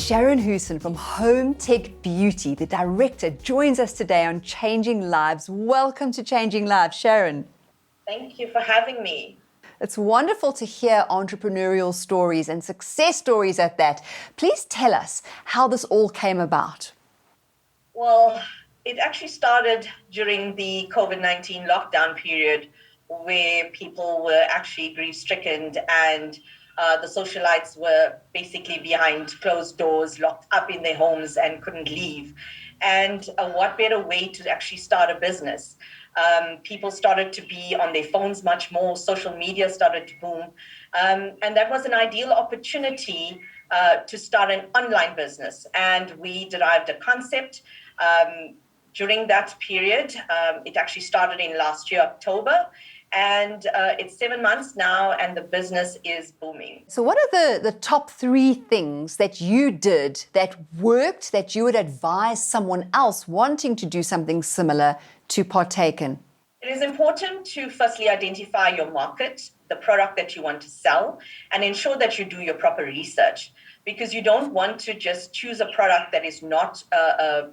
Sharon Hoosen from Hometech Beauty, the director, joins us today on Changing Lives. Welcome to Changing Lives, Sharon. Thank you for having me. It's wonderful to hear entrepreneurial stories and success stories at that. Please tell us how this all came about. Well, it actually started during the COVID-19 lockdown period where people were actually grief-stricken and the socialites were basically behind closed doors, locked up in their homes and couldn't leave. And what better way to actually start a business? People started to be on their phones much more, social media started to boom. And that was an ideal opportunity to start an online business. And we derived a concept. During that period, it actually started in last year, October. And it's 7 months now, and the business is booming. So what are the top 3 things that you did that worked, that you would advise someone else wanting to do something similar to partake in? It is important to firstly identify your market, the product that you want to sell, and ensure that you do your proper research, because you don't want to just choose a product that is not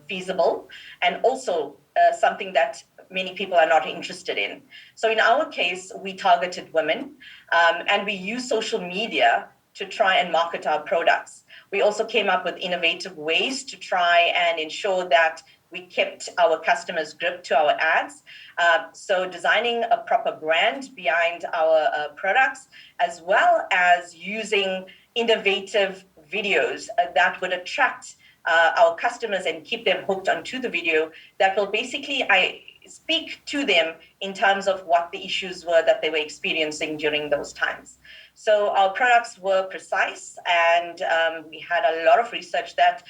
feasible and also something that many people are not interested in. So in our case, we targeted women and we use social media to try and market our products. We also came up with innovative ways to try and ensure that we kept our customers gripped to our ads. So designing a proper brand behind our products, as well as using innovative videos that would attract our customers and keep them hooked onto the video that will basically speak to them in terms of what the issues were that they were experiencing during those times. So our products were precise, and we had a lot of research that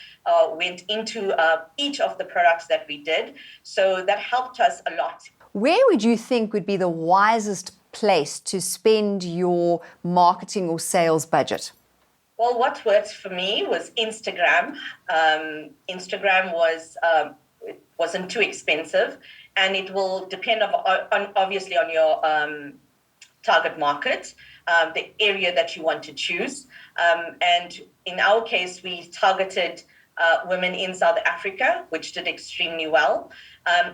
went into each of the products that we did. So that helped us a lot. Where would you think would be the wisest place to spend your marketing or sales budget? Well, what worked for me was Instagram. Instagram wasn't too expensive, and it will depend obviously on your target market, the area that you want to choose. And in our case, we targeted women in South Africa, which did extremely well.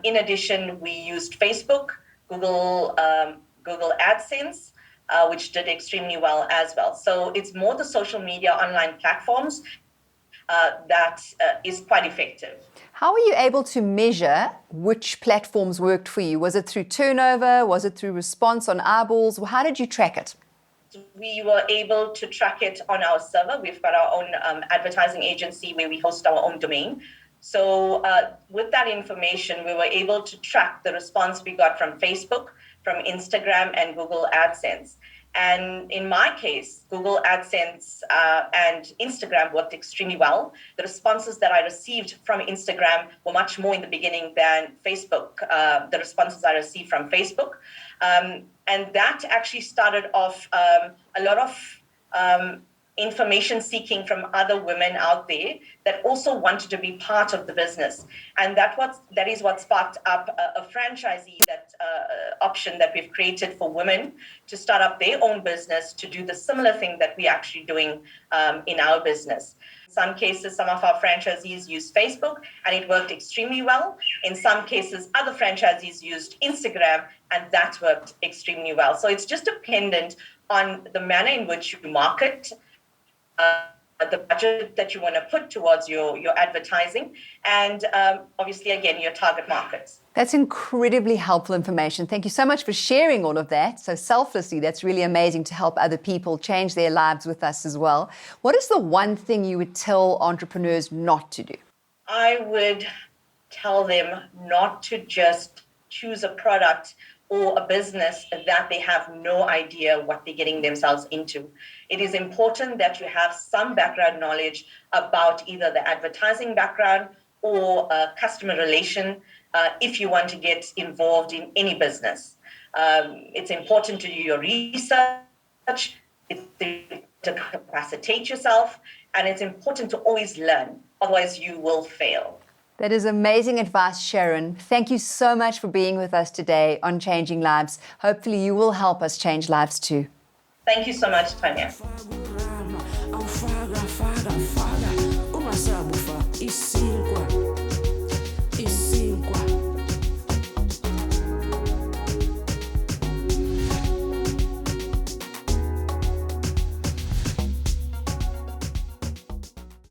In addition, we used Facebook, Google AdSense, which did extremely well as well. So it's more the social media online platforms that is quite effective. How were you able to measure which platforms worked for you? Was it through turnover? Was it through response on eyeballs? How did you track it? We were able to track it on our server. We've got our own advertising agency where we host our own domain. So with that information, we were able to track the response we got from Facebook, from Instagram, and Google AdSense. And in my case, Google AdSense and Instagram worked extremely well. The responses that I received from Instagram were much more in the beginning than Facebook, the responses I received from Facebook. And that actually started off a lot of information seeking from other women out there that also wanted to be part of the business. And that is what sparked up a franchisee option that we've created for women to start up their own business, to do the similar thing that we're actually doing in our business. In some cases, some of our franchisees used Facebook and it worked extremely well. In some cases, other franchisees used Instagram and that worked extremely well. So it's just dependent on the manner in which you market, the budget that you want to put towards your advertising, and obviously, again, your target markets. That's incredibly helpful information. Thank you so much for sharing all of that. So selflessly, that's really amazing to help other people change their lives with us as well. What is the one thing you would tell entrepreneurs not to do? I would tell them not to just choose a product or a business that they have no idea what they're getting themselves into. It is important that you have some background knowledge about either the advertising background or customer relation if you want to get involved in any business. It's important to do your research, to capacitate yourself, and it's important to always learn, otherwise you will fail. That is amazing advice, Sharon. Thank you so much for being with us today on Changing Lives. Hopefully you will help us change lives too. Thank you so much, Tanya.